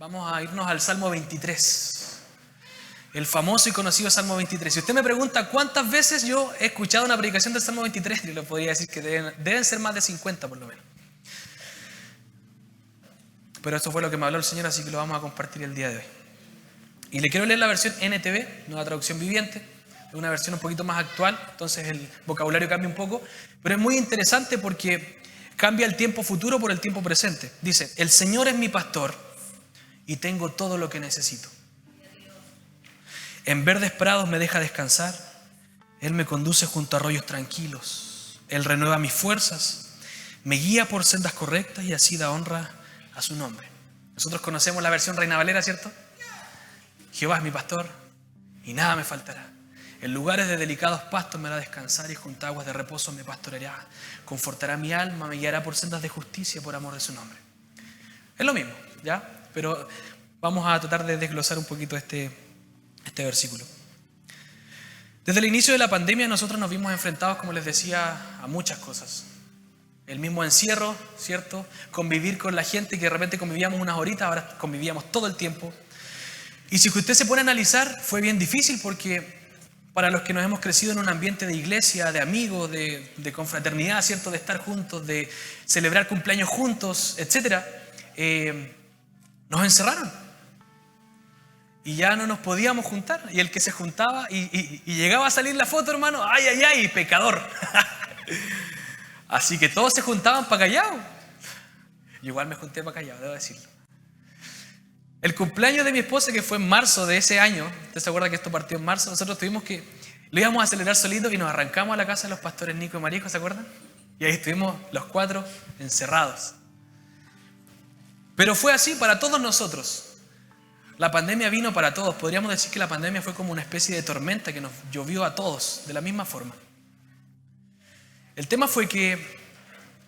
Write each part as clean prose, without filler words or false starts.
Vamos a irnos al Salmo 23. El famoso y conocido Salmo 23. Si usted me pregunta cuántas veces yo he escuchado una predicación del Salmo 23, yo le podría decir que deben ser más de 50 por lo menos. Pero eso fue lo que me habló el Señor, así que lo vamos a compartir el día de hoy. Y le quiero leer la versión NTV, nueva traducción viviente. Es una versión un poquito más actual, entonces el vocabulario cambia un poco. Pero es muy interesante porque cambia el tiempo futuro por el tiempo presente. Dice, el Señor es mi pastor y tengo todo lo que necesito. En verdes prados me deja descansar. Él me conduce junto a arroyos tranquilos. Él renueva mis fuerzas. Me guía por sendas correctas y así da honra a su nombre. Nosotros conocemos la versión Reina Valera, ¿cierto? Jehová es mi pastor y nada me faltará. En lugares de delicados pastos me hará descansar y junto a aguas de reposo me pastoreará. Confortará mi alma, me guiará por sendas de justicia por amor de su nombre. Es lo mismo, ¿ya? Pero vamos a tratar de desglosar un poquito este versículo. Desde el inicio de la pandemia nosotros nos vimos enfrentados, como les decía, a muchas cosas. El mismo encierro, ¿cierto? Convivir con la gente que de repente convivíamos unas horitas, ahora convivíamos todo el tiempo. Y si usted se pone a analizar, fue bien difícil porque para los que nos hemos crecido en un ambiente de iglesia, de amigos, de confraternidad, ¿cierto? De estar juntos, de celebrar cumpleaños juntos, etc. Nos encerraron. Y ya no nos podíamos juntar. Y el que se juntaba y llegaba a salir la foto, hermano, ¡ay, ay, ay! Pecador. Así que todos se juntaban para Callao. Yo igual me junté para Callao, debo decirlo. El cumpleaños de mi esposa, que fue en marzo de ese año, ¿usted se acuerda que esto partió en marzo? Nosotros lo íbamos a celebrar solitos y nos arrancamos a la casa de los pastores Nico y Marijo, ¿se acuerdan? Y ahí estuvimos los 4 encerrados. Pero fue así para todos nosotros. La pandemia vino para todos. Podríamos decir que la pandemia fue como una especie de tormenta que nos llovió a todos de la misma forma. El tema fue que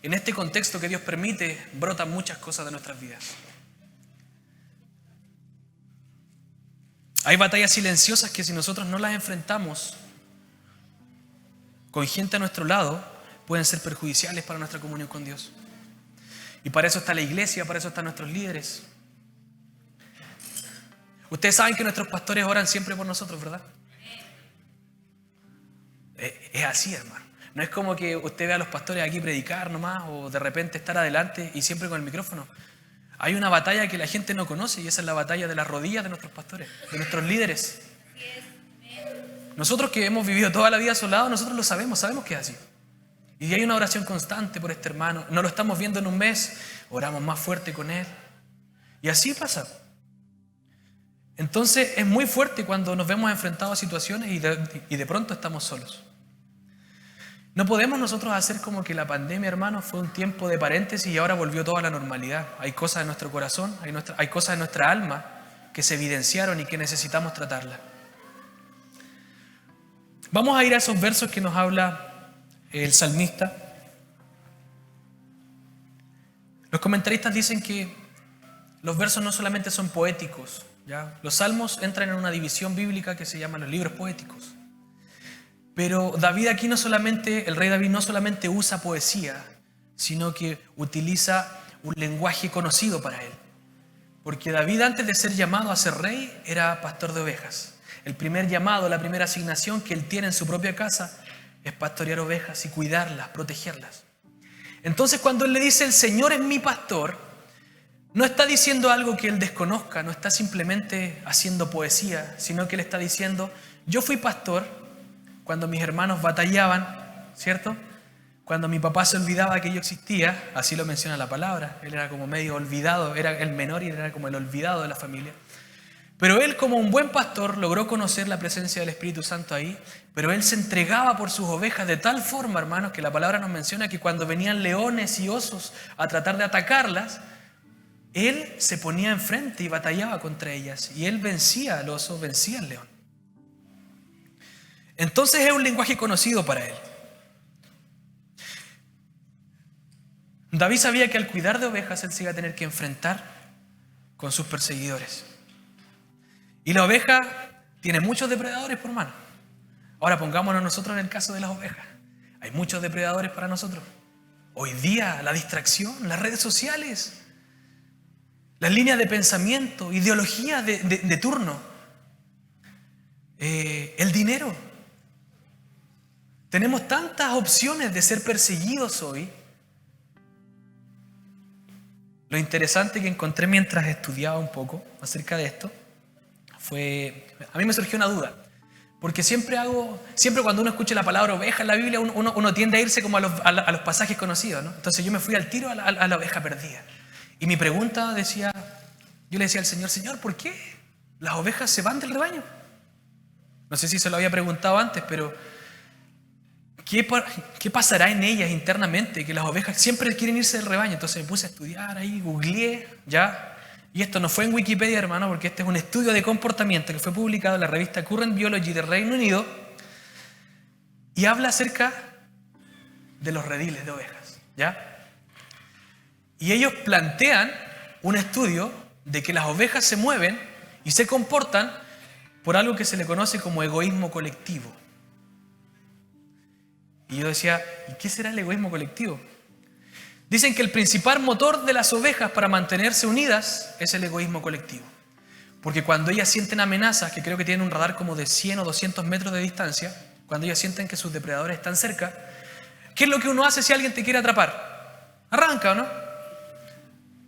en este contexto que Dios permite, brotan muchas cosas de nuestras vidas. Hay batallas silenciosas que si nosotros no las enfrentamos con gente a nuestro lado, pueden ser perjudiciales para nuestra comunión con Dios. Y para eso está la iglesia, para eso están nuestros líderes. Ustedes saben que nuestros pastores oran siempre por nosotros, ¿verdad? Es así, hermano. No es como que usted vea a los pastores aquí predicar nomás o de repente estar adelante y siempre con el micrófono. Hay una batalla que la gente no conoce y esa es la batalla de las rodillas de nuestros pastores, de nuestros líderes. Nosotros que hemos vivido toda la vida asolados, nosotros lo sabemos que es así. Y hay una oración constante por este hermano. No lo estamos viendo en un mes, oramos más fuerte con él. Y así pasa. Entonces es muy fuerte cuando nos vemos enfrentados a situaciones y de pronto estamos solos. No podemos nosotros hacer como que la pandemia, hermano, fue un tiempo de paréntesis y ahora volvió toda la normalidad. Hay cosas en nuestro corazón, hay cosas en nuestra alma que se evidenciaron y que necesitamos tratarlas. Vamos a ir a esos versos que nos habla el salmista. Los comentaristas dicen que los versos no solamente son poéticos, ¿ya? Los salmos entran en una división bíblica que se llama los libros poéticos. Pero el rey David no solamente usa poesía, sino que utiliza un lenguaje conocido para él. Porque David, antes de ser llamado a ser rey, era pastor de ovejas. El primer llamado, la primera asignación que él tiene en su propia casa es pastorear ovejas y cuidarlas, protegerlas. Entonces, cuando él le dice, el Señor es mi pastor, no está diciendo algo que él desconozca, no está simplemente haciendo poesía, sino que él está diciendo, yo fui pastor cuando mis hermanos batallaban, ¿cierto? Cuando mi papá se olvidaba que yo existía, así lo menciona la palabra, él era como medio olvidado, era el menor y era como el olvidado de la familia. Pero él, como un buen pastor, logró conocer la presencia del Espíritu Santo ahí, pero él se entregaba por sus ovejas de tal forma, hermanos, que la palabra nos menciona que cuando venían leones y osos a tratar de atacarlas, él se ponía enfrente y batallaba contra ellas, y él vencía al oso, vencía al león. Entonces es un lenguaje conocido para él. David sabía que al cuidar de ovejas él se iba a tener que enfrentar con sus perseguidores. Y la oveja tiene muchos depredadores, por mano. Ahora pongámonos nosotros en el caso de las ovejas. Hay muchos depredadores para nosotros. Hoy día la distracción, las redes sociales. las líneas de pensamiento, ideologías de turno, el dinero. Tenemos tantas opciones de ser perseguidos hoy. Lo interesante que encontré mientras estudiaba un poco acerca de esto fue, a mí me surgió una duda, porque siempre cuando uno escucha la palabra oveja en la Biblia, uno tiende a irse como a los pasajes conocidos, ¿no? Entonces yo me fui al tiro a la oveja perdida. Y mi pregunta decía, yo le decía al Señor, Señor, ¿por qué las ovejas se van del rebaño? No sé si se lo había preguntado antes, pero ¿qué pasará en ellas internamente? Que las ovejas siempre quieren irse del rebaño. Entonces me puse a estudiar ahí, googleé, ¿ya? Y esto no fue en Wikipedia, hermano, porque este es un estudio de comportamiento que fue publicado en la revista Current Biology del Reino Unido y habla acerca de los rediles de ovejas, ¿ya? Y ellos plantean un estudio de que las ovejas se mueven y se comportan por algo que se le conoce como egoísmo colectivo. Y yo decía, ¿y qué será el egoísmo colectivo? Dicen que el principal motor de las ovejas para mantenerse unidas es el egoísmo colectivo. Porque cuando ellas sienten amenazas, que creo que tienen un radar como de 100 o 200 metros de distancia, cuando ellas sienten que sus depredadores están cerca, ¿qué es lo que uno hace si alguien te quiere atrapar? Arranca, ¿o no?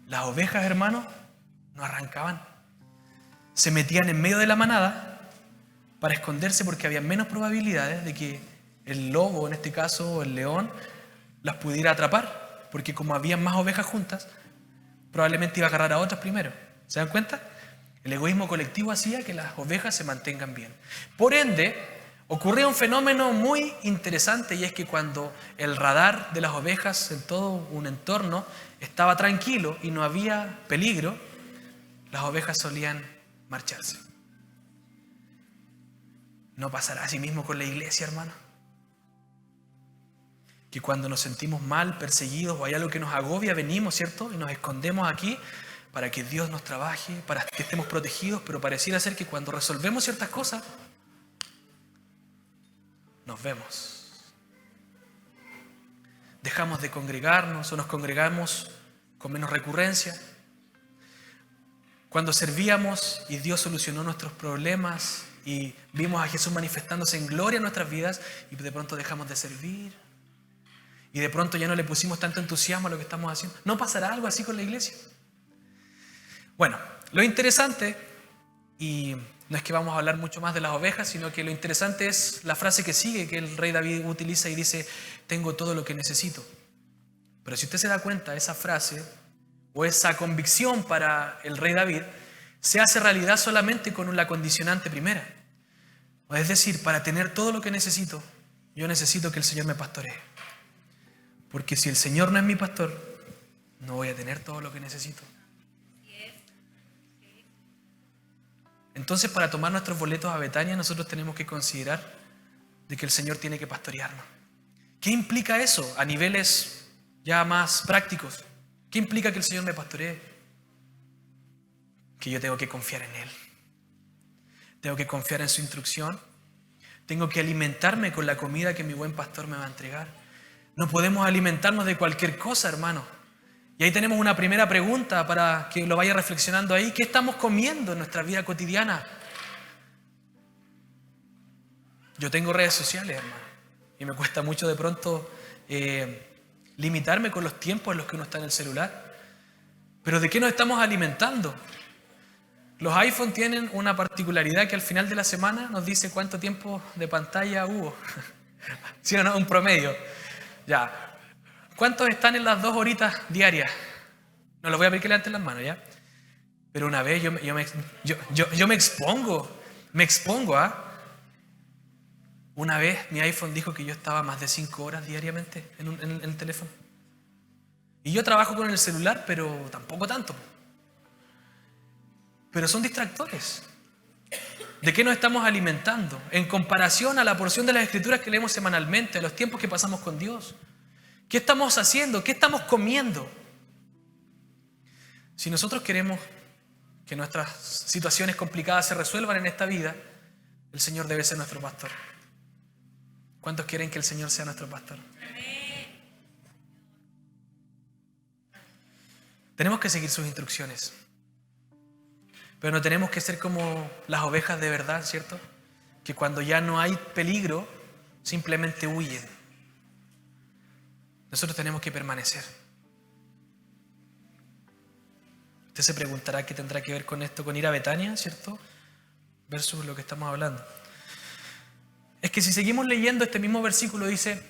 Las ovejas, hermanos, no arrancaban. Se metían en medio de la manada para esconderse porque había menos probabilidades de que el lobo, en este caso, o el león, las pudiera atrapar. Porque como había más ovejas juntas, probablemente iba a agarrar a otras primero. ¿Se dan cuenta? El egoísmo colectivo hacía que las ovejas se mantengan bien. Por ende, ocurría un fenómeno muy interesante, y es que cuando el radar de las ovejas en todo un entorno estaba tranquilo y no había peligro, las ovejas solían marcharse. ¿No pasará así mismo con la iglesia, hermano? Que cuando nos sentimos mal, perseguidos o hay algo que nos agobia, venimos, ¿cierto? Y nos escondemos aquí para que Dios nos trabaje, para que estemos protegidos, pero pareciera ser que cuando resolvemos ciertas cosas, nos vemos. Dejamos de congregarnos o nos congregamos con menos recurrencia. Cuando servíamos y Dios solucionó nuestros problemas y vimos a Jesús manifestándose en gloria en nuestras vidas y de pronto dejamos de servir. Y de pronto ya no le pusimos tanto entusiasmo a lo que estamos haciendo. ¿No pasará algo así con la iglesia? Bueno, lo interesante, y no es que vamos a hablar mucho más de las ovejas, sino que lo interesante es la frase que sigue, que el rey David utiliza y dice, tengo todo lo que necesito. Pero si usted se da cuenta, esa frase o esa convicción para el rey David se hace realidad solamente con la condicionante primera. Es decir, para tener todo lo que necesito, yo necesito que el Señor me pastoree. Porque si el Señor no es mi pastor, no voy a tener todo lo que necesito. Entonces, para tomar nuestros boletos a Betania, nosotros tenemos que considerar de que el Señor tiene que pastorearnos. ¿Qué implica eso a niveles ya más prácticos? ¿Qué implica que el Señor me pastoree? Que yo tengo que confiar en Él. Tengo que confiar en su instrucción. Tengo que alimentarme con la comida que mi buen pastor me va a entregar. No podemos alimentarnos de cualquier cosa, hermano. Y ahí tenemos una primera pregunta para que lo vaya reflexionando ahí. ¿Qué estamos comiendo en nuestra vida cotidiana? Yo tengo redes sociales, hermano. Y me cuesta mucho de pronto limitarme con los tiempos en los que uno está en el celular. Pero ¿de qué nos estamos alimentando? Los iPhone tienen una particularidad que al final de la semana nos dice cuánto tiempo de pantalla hubo. ¿Sí o no? Un promedio. Ya. ¿Cuántos están en las 2 horitas diarias? No los voy a pedir que levanten las manos, ¿ya? Pero una vez yo me expongo, ¿ah? Una vez mi iPhone dijo que yo estaba más de 5 horas diariamente en el teléfono. Y yo trabajo con el celular, pero tampoco tanto. Pero son distractores. ¿De qué nos estamos alimentando? En comparación a la porción de las Escrituras que leemos semanalmente, a los tiempos que pasamos con Dios. ¿Qué estamos haciendo? ¿Qué estamos comiendo? Si nosotros queremos que nuestras situaciones complicadas se resuelvan en esta vida, el Señor debe ser nuestro pastor. ¿Cuántos quieren que el Señor sea nuestro pastor? Tenemos que seguir sus instrucciones. Pero no tenemos que ser como las ovejas de verdad, ¿cierto? Que cuando ya no hay peligro, simplemente huyen. Nosotros tenemos que permanecer. Usted se preguntará qué tendrá que ver con esto, con ir a Betania, ¿cierto? Versus lo que estamos hablando. Es que si seguimos leyendo este mismo versículo dice,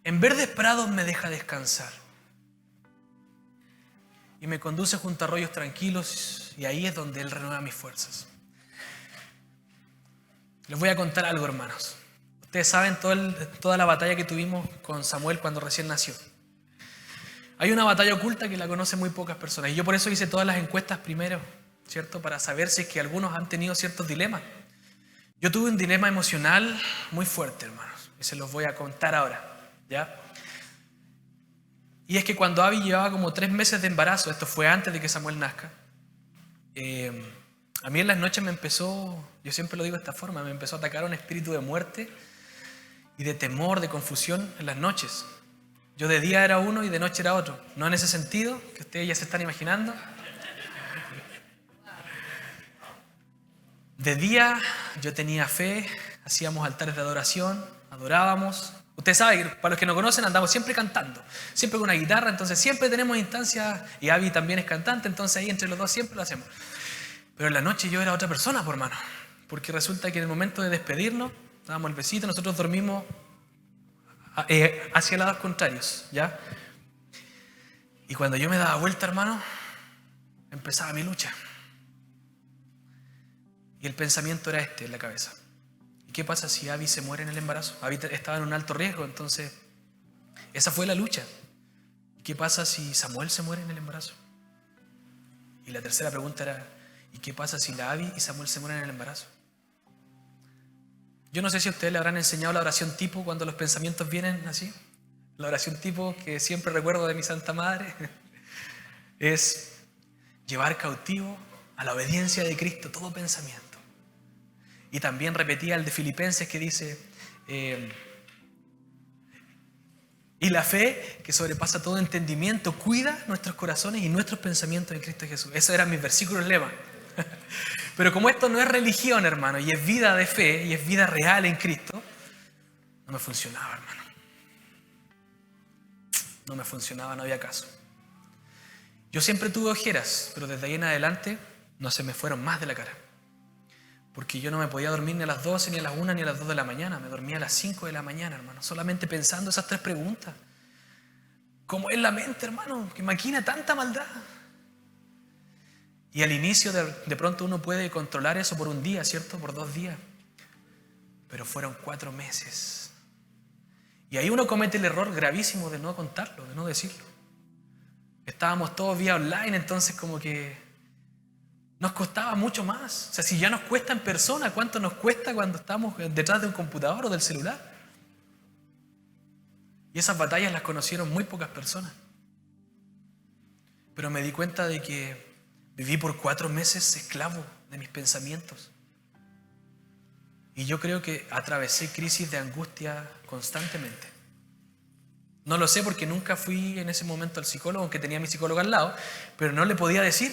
en verdes prados me deja descansar y me conduce junto a arroyos tranquilos, y ahí es donde Él renueva mis fuerzas. Les voy a contar algo, hermanos. Ustedes saben toda la batalla que tuvimos con Samuel cuando recién nació. Hay una batalla oculta que la conocen muy pocas personas, y yo por eso hice todas las encuestas primero, ¿cierto? Para saber si es que algunos han tenido ciertos dilemas. Yo tuve un dilema emocional muy fuerte, hermanos, y se los voy a contar ahora, ¿ya? Y es que cuando Abby llevaba como 3 meses de embarazo, esto fue antes de que Samuel nazca, a mí en las noches me empezó, yo siempre lo digo de esta forma, me empezó a atacar un espíritu de muerte y de temor, de confusión en las noches. Yo de día era uno y de noche era otro. No en ese sentido, que ustedes ya se están imaginando. De día yo tenía fe, hacíamos altares de adoración, adorábamos. Ustedes saben, para los que no conocen, andamos siempre cantando, siempre con una guitarra, entonces siempre tenemos instancias, y Abby también es cantante, entonces ahí entre los dos siempre lo hacemos. Pero en la noche yo era otra persona, por hermano, porque resulta que en el momento de despedirnos, dábamos el besito, nosotros dormimos hacia lados contrarios, ¿ya? Y cuando yo me daba vuelta, hermano, empezaba mi lucha. Y el pensamiento era este en la cabeza. ¿Y qué pasa si Abby se muere en el embarazo? Abby estaba en un alto riesgo, entonces esa fue la lucha. ¿Y qué pasa si Samuel se muere en el embarazo? Y la tercera pregunta era, ¿y qué pasa si la Abby y Samuel se mueren en el embarazo? Yo no sé si a ustedes le habrán enseñado la oración tipo cuando los pensamientos vienen así. La oración tipo que siempre recuerdo de mi Santa Madre es llevar cautivo a la obediencia de Cristo todo pensamiento. Y también repetía el de Filipenses que dice, y la fe que sobrepasa todo entendimiento cuida nuestros corazones y nuestros pensamientos en Cristo Jesús. Esos eran mis versículos lema. Pero como esto no es religión, hermano, y es vida de fe, y es vida real en Cristo, no me funcionaba, hermano. No me funcionaba, no había caso. Yo siempre tuve ojeras, pero desde ahí en adelante no se me fueron más de la cara. Porque yo no me podía dormir ni a las 12, ni a las 1, ni a las 2 de la mañana. Me dormía a las 5 de la mañana, hermano, solamente pensando esas 3 preguntas. ¿Cómo es la mente, hermano, que maquina tanta maldad? Y al inicio de pronto uno puede controlar eso por un día, ¿cierto? Por 2 días. Pero fueron 4 meses. Y ahí uno comete el error gravísimo de no contarlo, de no decirlo. Estábamos todos vía online, entonces como que nos costaba mucho más. O sea, si ya nos cuesta en persona, ¿cuánto nos cuesta cuando estamos detrás de un computador o del celular? Y esas batallas las conocieron muy pocas personas. Pero me di cuenta de que viví por 4 meses esclavo de mis pensamientos. Y yo creo que atravesé crisis de angustia constantemente. No lo sé porque nunca fui en ese momento al psicólogo, aunque tenía a mi psicóloga al lado, pero no le podía decir,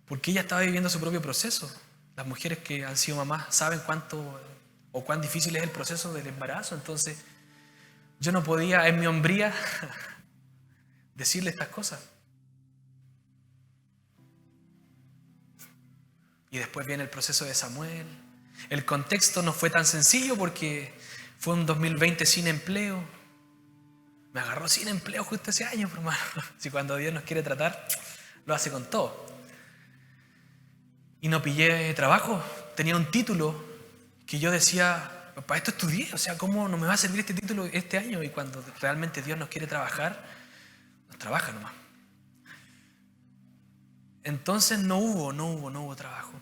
porque ella estaba viviendo su propio proceso. Las mujeres que han sido mamás saben cuánto o cuán difícil es el proceso del embarazo. Entonces, yo no podía en mi hombría decirle estas cosas. Y después viene el proceso de Samuel. El contexto no fue tan sencillo porque fue un 2020 sin empleo. Me agarró sin empleo justo ese año, hermano. Si cuando Dios nos quiere tratar, lo hace con todo. Y no pillé trabajo. Tenía un título que yo decía, para esto estudié. O sea, ¿cómo no me va a servir este título este año? Y cuando realmente Dios nos quiere trabajar, nos trabaja nomás. Entonces no hubo trabajo.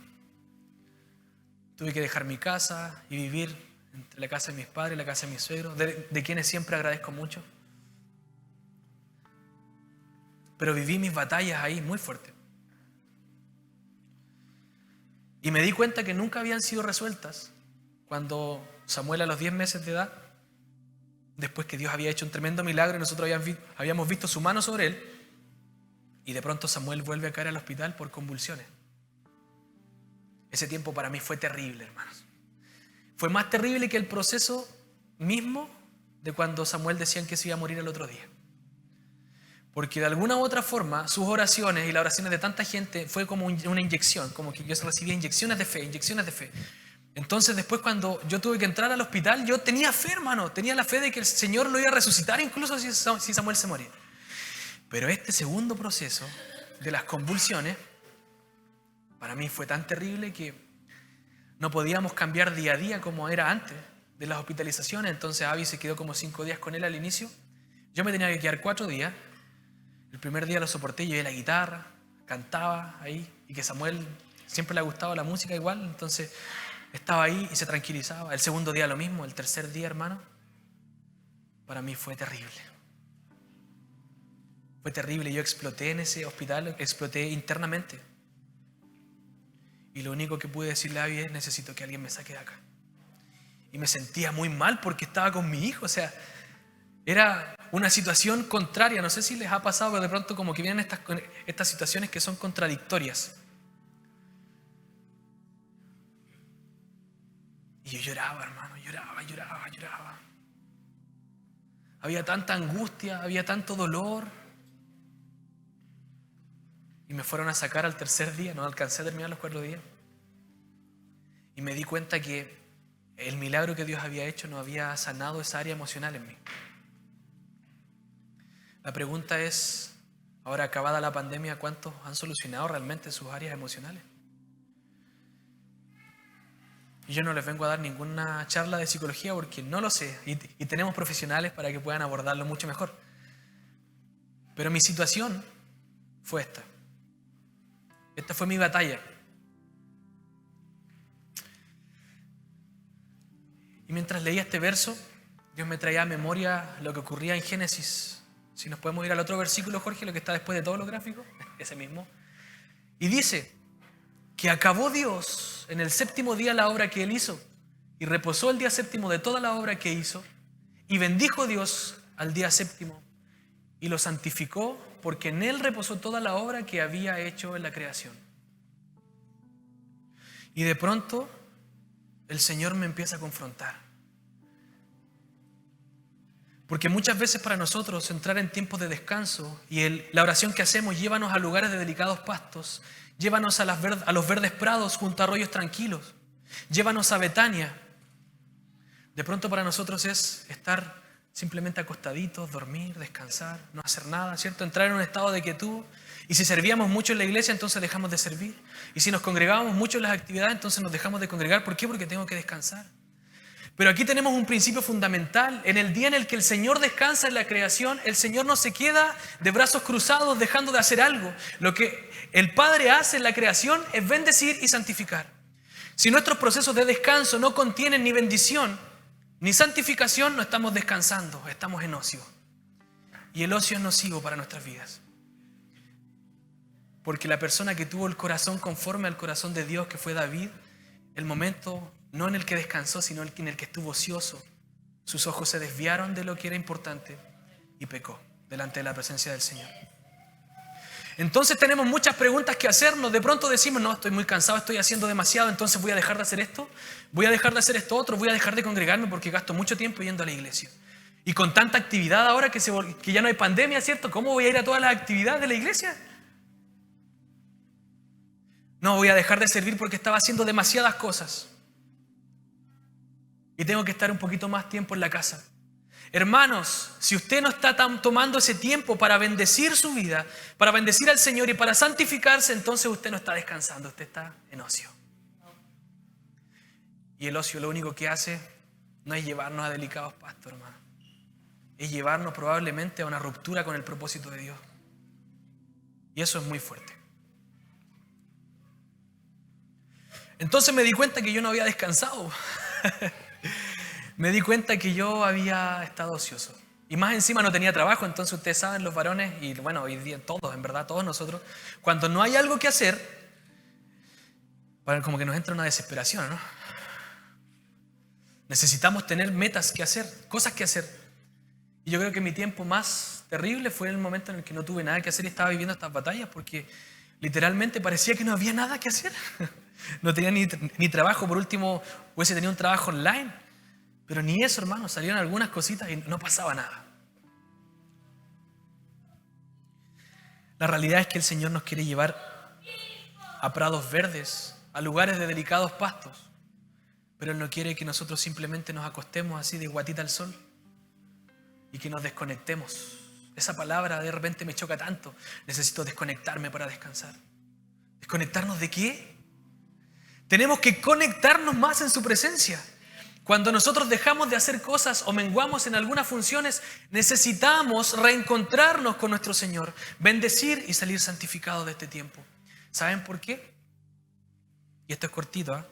Tuve que dejar mi casa y vivir entre la casa de mis padres y la casa de mis suegros, de quienes siempre agradezco mucho. Pero viví mis batallas ahí muy fuertes. Y me di cuenta que nunca habían sido resueltas cuando Samuel a los 10 meses de edad, después que Dios había hecho un tremendo milagro y nosotros habíamos visto su mano sobre él, y de pronto Samuel vuelve a caer al hospital por convulsiones. Ese tiempo para mí fue terrible, hermanos. Fue más terrible que el proceso mismo de cuando Samuel decían que se iba a morir el otro día. Porque de alguna u otra forma, sus oraciones y las oraciones de tanta gente fue como una inyección, como que yo recibía inyecciones de fe, inyecciones de fe. Entonces después cuando yo tuve que entrar al hospital, yo tenía fe, hermano, tenía la fe de que el Señor lo iba a resucitar incluso si Samuel se moría. Pero este segundo proceso de las convulsiones, para mí fue tan terrible que no podíamos cambiar día a día como era antes de las hospitalizaciones. Entonces Abby se quedó como 5 días con él al inicio. Yo me tenía que quedar 4 días. El primer día lo soporté, llevé la guitarra, cantaba ahí, y que Samuel siempre le ha gustado la música igual, entonces estaba ahí y se tranquilizaba. El segundo día lo mismo, el tercer día, hermano, para mí fue terrible. Fue terrible, yo exploté en ese hospital, exploté internamente. Y lo único que pude decirle a Abby es: necesito que alguien me saque de acá. Y me sentía muy mal porque estaba con mi hijo, o sea, era una situación contraria. No sé si les ha pasado, pero de pronto como que vienen estas situaciones que son contradictorias. Y yo lloraba, hermano, lloraba. Había tanta angustia, había tanto dolor. Y me fueron a sacar al tercer día, no alcancé a terminar los 4 días. Y me di cuenta que el milagro que Dios había hecho no había sanado esa área emocional en mí. La pregunta es, ahora acabada la pandemia, ¿cuántos han solucionado realmente sus áreas emocionales? Y yo no les vengo a dar ninguna charla de psicología porque no lo sé, y tenemos profesionales para que puedan abordarlo mucho mejor. Pero mi situación fue esta. Esta fue mi batalla. Y mientras leía este verso, Dios me traía a memoria lo que ocurría en Génesis. Si nos podemos ir al otro versículo, Jorge, lo que está después de todos los gráficos, ese mismo. Y dice que acabó Dios en el 7º día la obra que Él hizo, y reposó el día 7º de toda la obra que hizo, y bendijo Dios al día 7º, y lo santificó, porque en Él reposó toda la obra que había hecho en la creación. Y de pronto, el Señor me empieza a confrontar. Porque muchas veces para nosotros entrar en tiempos de descanso y la oración que hacemos, llévanos a lugares de delicados pastos, llévanos a los verdes prados junto a arroyos tranquilos, llévanos a Betania. De pronto para nosotros es estar simplemente acostaditos, dormir, descansar, no hacer nada, ¿cierto? Entrar en un estado de quietud. Y si servíamos mucho en la iglesia, entonces dejamos de servir. Y si nos congregábamos mucho en las actividades, entonces nos dejamos de congregar. ¿Por qué? Porque tengo que descansar. Pero aquí tenemos un principio fundamental. En el día en el que el Señor descansa en la creación, el Señor no se queda de brazos cruzados dejando de hacer algo. Lo que el Padre hace en la creación es bendecir y santificar. Si nuestros procesos de descanso no contienen ni bendición ni santificación, no estamos descansando, estamos en ocio. Y el ocio es nocivo para nuestras vidas. Porque la persona que tuvo el corazón conforme al corazón de Dios, que fue David, el momento no en el que descansó, sino en el que estuvo ocioso, sus ojos se desviaron de lo que era importante y pecó delante de la presencia del Señor. Entonces tenemos muchas preguntas que hacernos. De pronto decimos: no, estoy muy cansado, estoy haciendo demasiado, entonces voy a dejar de hacer esto, voy a dejar de hacer esto otro, voy a dejar de congregarme porque gasto mucho tiempo yendo a la iglesia. Y con tanta actividad ahora que ya no hay pandemia, ¿cierto? ¿Cómo voy a ir a todas las actividades de la iglesia? No, voy a dejar de servir porque estaba haciendo demasiadas cosas. Y tengo que estar un poquito más tiempo en la casa. Hermanos, si usted no está tomando ese tiempo para bendecir su vida, para bendecir al Señor y para santificarse, entonces usted no está descansando, usted está en ocio. Y el ocio lo único que hace no es llevarnos a delicados pastos, hermano. Es llevarnos probablemente a una ruptura con el propósito de Dios. Y eso es muy fuerte. Entonces me di cuenta que yo no había descansado. Me di cuenta que yo había estado ocioso. Y más encima no tenía trabajo. Entonces ustedes saben, los varones, y bueno, hoy día todos, en verdad, todos nosotros, cuando no hay algo que hacer, como que nos entra una desesperación, ¿no? Necesitamos tener metas que hacer, cosas que hacer. Y yo creo que mi tiempo más terrible fue el momento en el que no tuve nada que hacer y estaba viviendo estas batallas, porque literalmente parecía que no había nada que hacer. No tenía ni trabajo, por último hubiese tenido un trabajo online. Pero ni eso, hermano, salieron algunas cositas y no pasaba nada. La realidad es que el Señor nos quiere llevar a prados verdes, a lugares de delicados pastos. Pero Él no quiere que nosotros simplemente nos acostemos así de guatita al sol y que nos desconectemos. Esa palabra de repente me choca tanto. Necesito desconectarme para descansar. ¿Desconectarnos de qué? Tenemos que conectarnos más en su presencia. Cuando nosotros dejamos de hacer cosas o menguamos en algunas funciones, necesitamos reencontrarnos con nuestro Señor, bendecir y salir santificados de este tiempo. ¿Saben por qué? Y esto es cortito, ¿eh?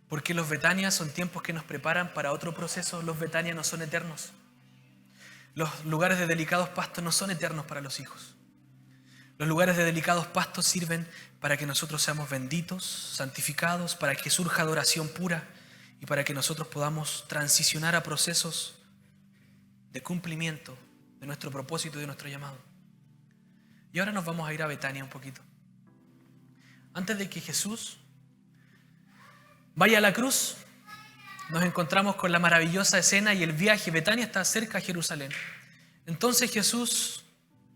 Porque los Betania son tiempos que nos preparan para otro proceso. Los Betania no son eternos. Los lugares de delicados pastos no son eternos para los hijos. Los lugares de delicados pastos sirven para que nosotros seamos benditos, santificados, para que surja adoración pura y para que nosotros podamos transicionar a procesos de cumplimiento de nuestro propósito y de nuestro llamado. Y ahora nos vamos a ir a Betania un poquito. Antes de que Jesús vaya a la cruz, nos encontramos con la maravillosa escena y el viaje. Betania está cerca a Jerusalén. Entonces Jesús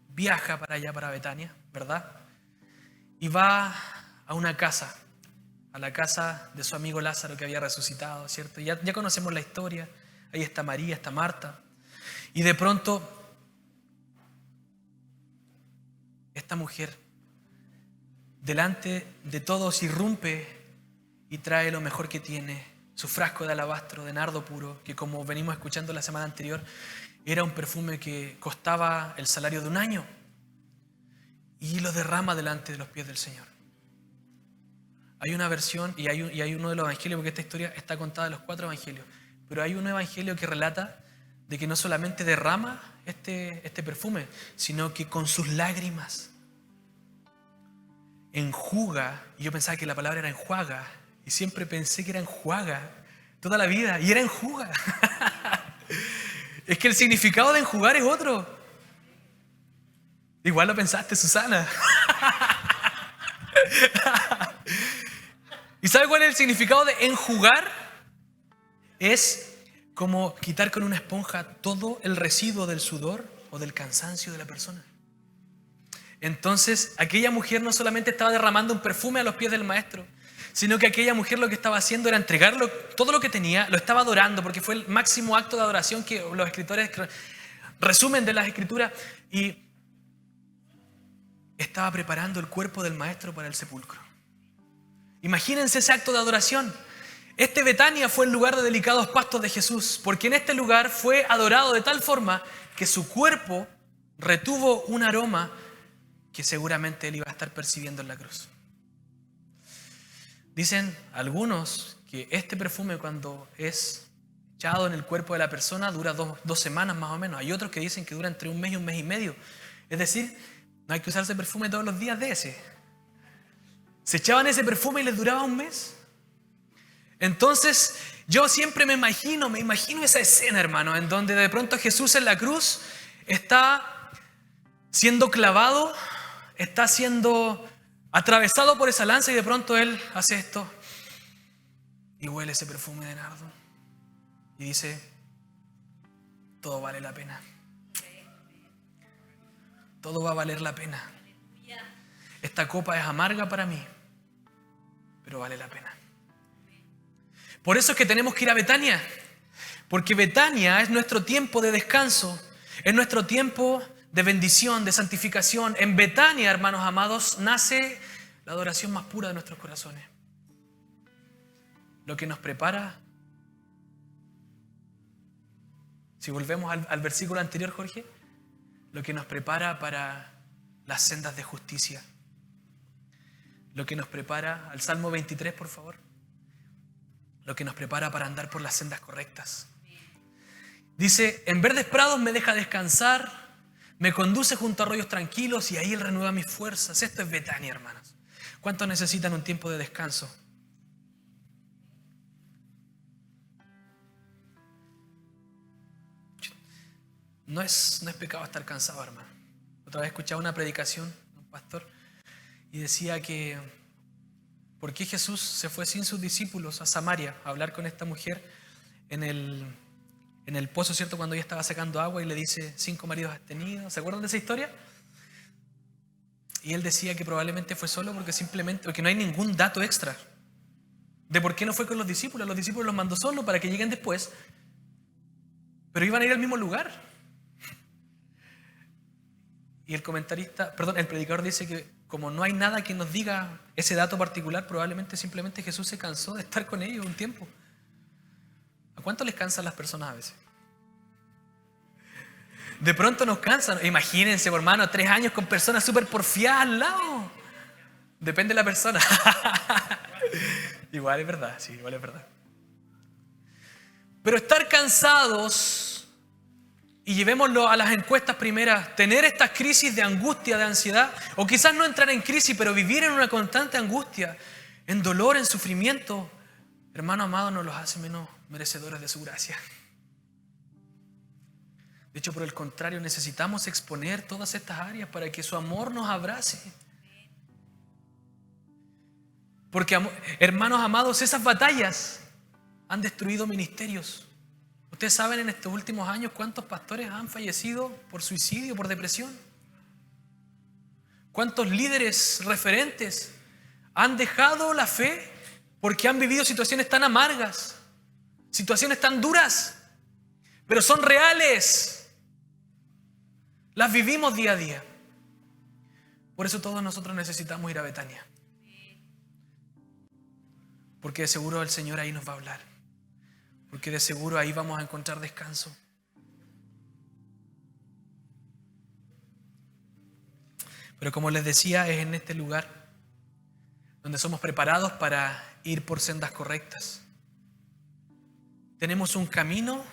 viaja para allá, para Betania, ¿verdad? Y va a una casa, a la casa de su amigo Lázaro que había resucitado, ¿cierto? Ya conocemos la historia. Ahí está María, está Marta. Y de pronto, esta mujer, delante de todos, irrumpe y trae lo mejor que tiene, su frasco de alabastro, de nardo puro, que como venimos escuchando la semana anterior, era un perfume que costaba el salario de un año, y lo derrama delante de los pies del Señor. Hay una versión, y hay uno de los evangelios, porque esta historia está contada en los 4 evangelios, pero hay un evangelio que relata de que no solamente derrama este perfume, sino que con sus lágrimas enjuga, y yo pensaba que la palabra era enjuaga, y siempre pensé que era enjuaga toda la vida, y era enjuga. Es que el significado de enjugar es otro. Igual lo pensaste, Susana. ¿Y sabe cuál es el significado de enjugar? Es como quitar con una esponja todo el residuo del sudor o del cansancio de la persona. Entonces, aquella mujer no solamente estaba derramando un perfume a los pies del maestro, sino que aquella mujer lo que estaba haciendo era entregarlo, todo lo que tenía, lo estaba adorando, porque fue el máximo acto de adoración que los escritores resumen de las escrituras, y estaba preparando el cuerpo del maestro para el sepulcro. Imagínense ese acto de adoración. Este Betania fue el lugar de delicados pastos de Jesús, porque en este lugar fue adorado de tal forma que su cuerpo retuvo un aroma que seguramente él iba a estar percibiendo en la cruz. Dicen algunos que este perfume, cuando es echado en el cuerpo de la persona, dura dos semanas más o menos. Hay otros que dicen que dura entre un mes y un mes y medio. Es decir, no hay que usarse perfume todos los días de ese. Se echaban ese perfume y les duraba un mes. Entonces, yo siempre me imagino esa escena, hermano, en donde de pronto Jesús en la cruz está siendo clavado, está siendo atravesado por esa lanza, y de pronto Él hace esto y huele ese perfume de nardo y dice: todo vale la pena. Todo va a valer la pena. Esta copa es amarga para mí, pero vale la pena. Por eso es que tenemos que ir a Betania, porque Betania es nuestro tiempo de descanso, es nuestro tiempo de bendición, de santificación. En Betania, hermanos amados, nace la adoración más pura de nuestros corazones. Lo que nos prepara, si volvemos al versículo anterior, Jorge, lo que nos prepara para las sendas de justicia. Lo que nos prepara, al Salmo 23, por favor. Lo que nos prepara para andar por las sendas correctas. Dice: en verdes prados me deja descansar, me conduce junto a arroyos tranquilos y ahí Él renueva mis fuerzas. Esto es Betania, hermanos. ¿Cuántos necesitan un tiempo de descanso? No es pecado estar cansado, hermano. Otra vez escuchaba una predicación de un pastor y decía que ¿por qué Jesús se fue sin sus discípulos a Samaria a hablar con esta mujer en el pozo, ¿cierto? Cuando ella estaba sacando agua y le dice, 5 maridos has tenido. ¿Se acuerdan de esa historia? Y él decía que probablemente fue solo porque no hay ningún dato extra de por qué no fue con los discípulos. Los discípulos los mandó solo para que lleguen después, pero iban a ir al mismo lugar. Y el predicador dice que como no hay nada que nos diga ese dato particular, probablemente simplemente Jesús se cansó de estar con ellos un tiempo. ¿A cuánto les cansan las personas a veces? De pronto nos cansan. Imagínense, hermano, 3 años con personas súper porfiadas al lado. Depende de la persona. Igual es verdad, sí, igual es verdad. Pero estar cansados, y llevémoslo a las encuestas primeras, tener estas crisis de angustia, de ansiedad, o quizás no entrar en crisis, pero vivir en una constante angustia, en dolor, en sufrimiento, hermano amado, nos los hace menos merecedores de su gracia. De hecho, por el contrario, necesitamos exponer todas estas áreas para que su amor nos abrace. Porque, hermanos amados, esas batallas han destruido ministerios. Ustedes saben en estos últimos años cuántos pastores han fallecido por suicidio, por depresión. Cuántos líderes referentes han dejado la fe porque han vivido situaciones tan amargas, situaciones tan duras, pero son reales. Las vivimos día a día. Por eso todos nosotros necesitamos ir a Betania. Porque de seguro el Señor ahí nos va a hablar. Porque de seguro ahí vamos a encontrar descanso. Pero como les decía, es en este lugar donde somos preparados para ir por sendas correctas. Tenemos un camino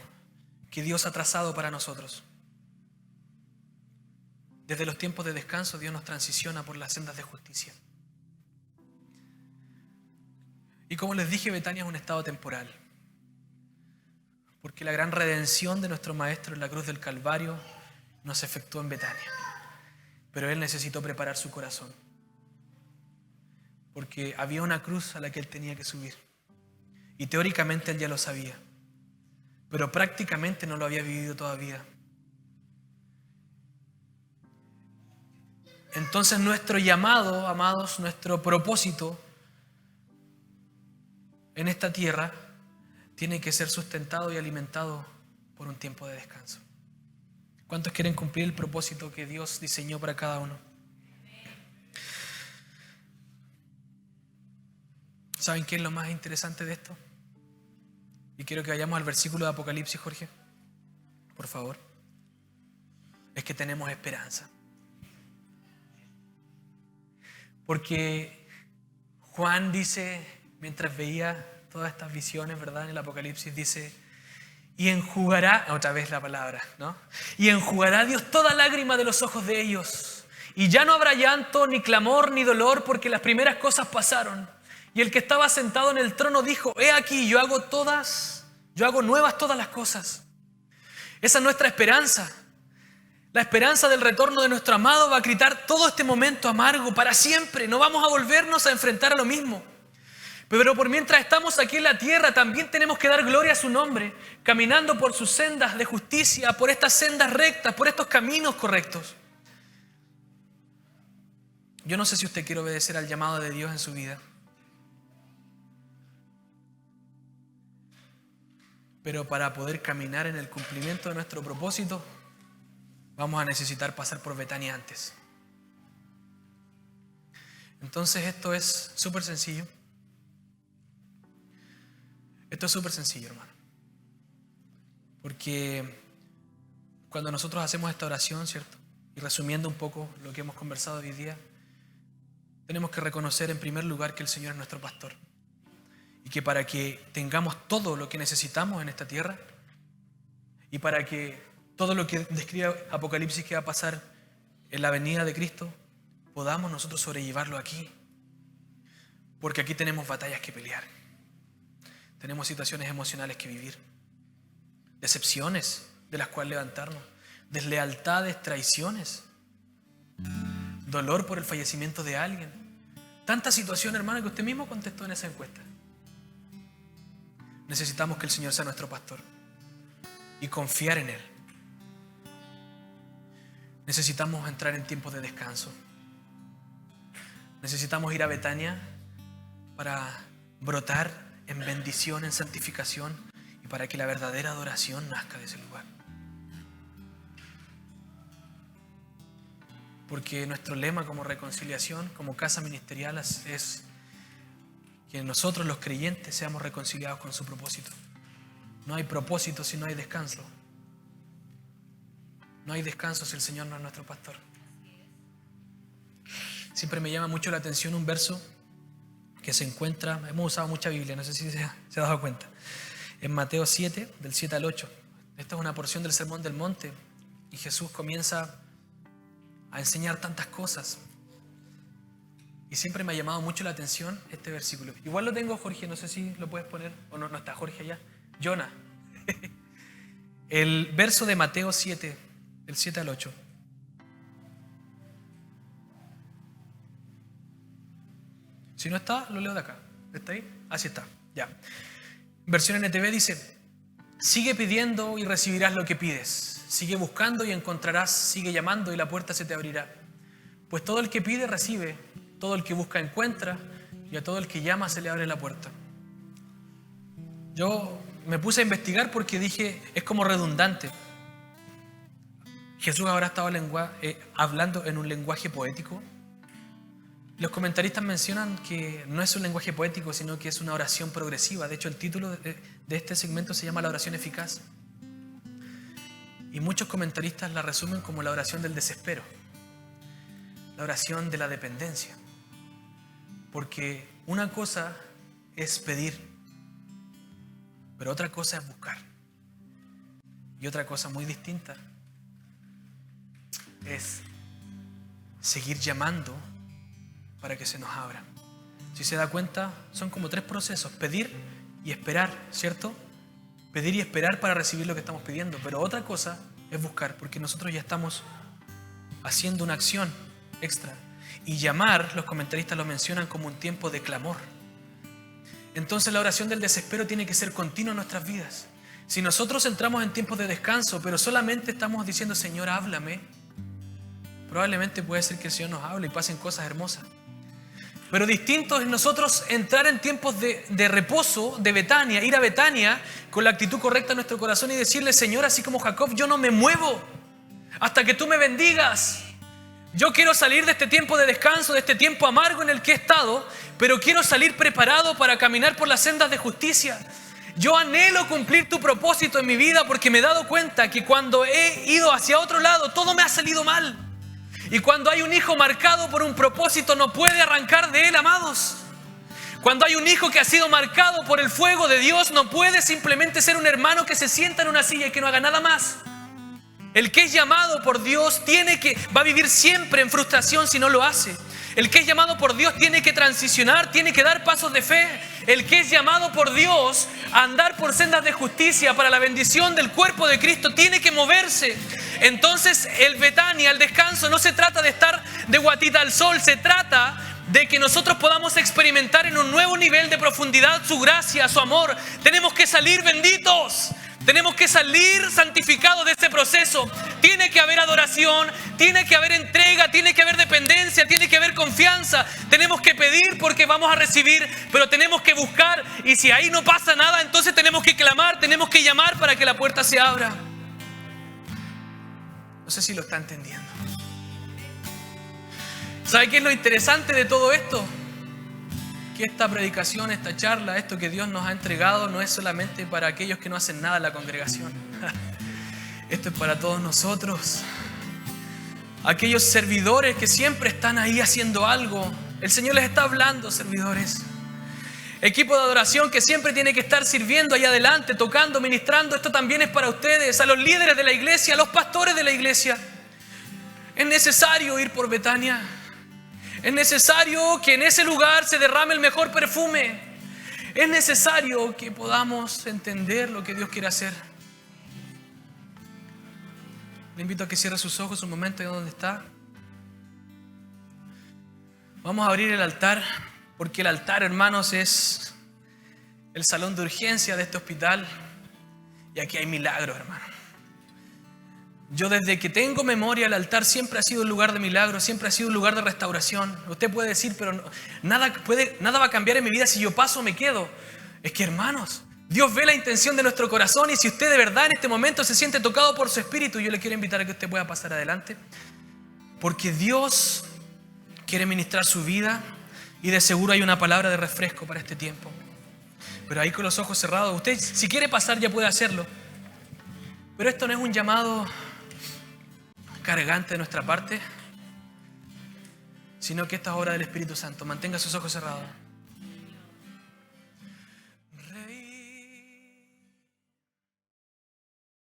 que Dios ha trazado para nosotros. Desde los tiempos de descanso, Dios nos transiciona por las sendas de justicia. Y como les dije, Betania es un estado temporal. Porque la gran redención de nuestro Maestro en la cruz del Calvario no se efectuó en Betania. Pero Él necesitó preparar su corazón. Porque había una cruz a la que Él tenía que subir. Y teóricamente Él ya lo sabía. Pero prácticamente no lo había vivido todavía. Entonces nuestro llamado, amados, nuestro propósito en esta tierra tiene que ser sustentado y alimentado por un tiempo de descanso. ¿Cuántos quieren cumplir el propósito que Dios diseñó para cada uno? ¿Saben qué es lo más interesante de esto? Y quiero que vayamos al versículo de Apocalipsis, Jorge. Por favor. Es que tenemos esperanza. Porque Juan dice, mientras veía todas estas visiones, ¿verdad? En el Apocalipsis dice, y enjugará, otra vez la palabra, ¿no? Y enjugará Dios toda lágrima de los ojos de ellos. Y ya no habrá llanto, ni clamor, ni dolor, porque las primeras cosas pasaron. Y el que estaba sentado en el trono dijo, he aquí, yo hago nuevas todas las cosas. Esa es nuestra esperanza. La esperanza del retorno de nuestro amado va a quitar todo este momento amargo para siempre. No vamos a volvernos a enfrentar a lo mismo. Pero por mientras estamos aquí en la tierra, también tenemos que dar gloria a su nombre, caminando por sus sendas de justicia, por estas sendas rectas, por estos caminos correctos. Yo no sé si usted quiere obedecer al llamado de Dios en su vida. Pero para poder caminar en el cumplimiento de nuestro propósito, vamos a necesitar pasar por Betania antes. Entonces esto es súper sencillo. Esto es súper sencillo, hermano. Porque cuando nosotros hacemos esta oración, ¿cierto? Y resumiendo un poco lo que hemos conversado hoy día, tenemos que reconocer en primer lugar que el Señor es nuestro pastor. Y que para que tengamos todo lo que necesitamos en esta tierra, y para que todo lo que describe Apocalipsis que va a pasar en la venida de Cristo, podamos nosotros sobrellevarlo aquí. Porque aquí tenemos batallas que pelear. Tenemos situaciones emocionales que vivir. Decepciones de las cuales levantarnos. Deslealtades, traiciones. Dolor por el fallecimiento de alguien. Tanta situación, hermano, que usted mismo contestó en esa encuesta. Necesitamos que el Señor sea nuestro pastor y confiar en Él. Necesitamos entrar en tiempos de descanso. Necesitamos ir a Betania para brotar en bendición, en santificación y para que la verdadera adoración nazca de ese lugar. Porque nuestro lema como reconciliación, como casa ministerial, es que nosotros los creyentes seamos reconciliados con su propósito. No hay propósito si no hay descanso. No hay descanso si el Señor no es nuestro pastor. Siempre me llama mucho la atención un verso que se encuentra, hemos usado mucha Biblia, no sé si se ha dado cuenta, en Mateo 7, del 7 al 8. Esta es una porción del Sermón del Monte y Jesús comienza a enseñar tantas cosas. Y siempre me ha llamado mucho la atención este versículo. Igual lo tengo, Jorge, no sé si lo puedes poner, o no está Jorge allá. Jonah. El verso de Mateo 7, del 7 al 8. Si no está, lo leo de acá. ¿Está ahí? Así está, ya. Versión NTV dice: sigue pidiendo y recibirás lo que pides. Sigue buscando y encontrarás. Sigue llamando y la puerta se te abrirá. Pues todo el que pide, recibe. Todo el que busca, encuentra. Y a todo el que llama, se le abre la puerta. Yo me puse a investigar porque dije, es como redundante. Jesús ahora estaba hablando en un lenguaje poético. Los comentaristas mencionan que no es un lenguaje poético, sino que es una oración progresiva. De hecho, el título de este segmento se llama La oración eficaz. Y muchos comentaristas la resumen como la oración del desespero, la oración de la dependencia. Porque una cosa es pedir, pero otra cosa es buscar. Y otra cosa muy distinta es seguir llamando para que se nos abra. Si se da cuenta, son como 3 procesos: pedir y esperar, ¿cierto? Pedir y esperar para recibir lo que estamos pidiendo. Pero otra cosa es buscar, porque nosotros ya estamos haciendo una acción extra. Y llamar, los comentaristas lo mencionan como un tiempo de clamor. Entonces la oración del desespero tiene que ser continua en nuestras vidas. Si nosotros entramos en tiempos de descanso, pero solamente estamos diciendo, Señor, háblame, probablemente puede ser que el Señor nos hable y pasen cosas hermosas. Pero distinto es nosotros entrar en tiempos de reposo, de Betania, ir a Betania con la actitud correcta en nuestro corazón y decirle, Señor, así como Jacob, yo no me muevo hasta que tú me bendigas. Yo quiero salir de este tiempo de descanso, de este tiempo amargo en el que he estado, pero quiero salir preparado para caminar por las sendas de justicia. Yo anhelo cumplir tu propósito en mi vida porque me he dado cuenta que cuando he ido hacia otro lado, todo me ha salido mal. Y cuando hay un hijo marcado por un propósito, no puede arrancar de él, amados. Cuando hay un hijo que ha sido marcado por el fuego de Dios, no puede simplemente ser un hermano que se sienta en una silla y que no haga nada más. El que es llamado por Dios va a vivir siempre en frustración si no lo hace. El que es llamado por Dios tiene que transicionar, tiene que dar pasos de fe. El que es llamado por Dios a andar por sendas de justicia para la bendición del cuerpo de Cristo tiene que moverse. Entonces el Betania, el descanso, no se trata de estar de guatita al sol, se trata de que nosotros podamos experimentar en un nuevo nivel de profundidad su gracia, su amor. Tenemos que salir benditos. Tenemos que salir santificados de este proceso. Tiene que haber adoración, tiene que haber entrega, tiene que haber dependencia, tiene que haber confianza. Tenemos que pedir porque vamos a recibir, pero tenemos que buscar. Y si ahí no pasa nada, entonces tenemos que clamar, tenemos que llamar para que la puerta se abra. No sé si lo está entendiendo. ¿Sabe qué es lo interesante de todo esto? Que esta predicación, esta charla, esto que Dios nos ha entregado no es solamente para aquellos que no hacen nada en la congregación. Esto es para todos nosotros. Aquellos servidores que siempre están ahí haciendo algo. El Señor les está hablando, servidores. Equipo de adoración que siempre tiene que estar sirviendo ahí adelante, tocando, ministrando. Esto también es para ustedes, a los líderes de la iglesia, a los pastores de la iglesia. Es necesario ir por Betania. Es necesario que en ese lugar se derrame el mejor perfume. Es necesario que podamos entender lo que Dios quiere hacer. Le invito a que cierre sus ojos un momento de donde está. Vamos a abrir el altar, porque el altar, hermanos, es el salón de urgencia de este hospital. Y aquí hay milagros, hermano. Yo desde que tengo memoria, el altar siempre ha sido un lugar de milagros, siempre ha sido un lugar de restauración. Usted puede decir, pero nada va a cambiar en mi vida si yo paso o me quedo. Es que, hermanos, Dios ve la intención de nuestro corazón, y si usted de verdad en este momento se siente tocado por su espíritu, yo le quiero invitar a que usted pueda pasar adelante. Porque Dios quiere ministrar su vida, y de seguro hay una palabra de refresco para este tiempo. Pero ahí con los ojos cerrados, usted si quiere pasar ya puede hacerlo. Pero esto no es un llamado cargante de nuestra parte, sino que esta es obra del Espíritu Santo. Mantenga sus ojos cerrados.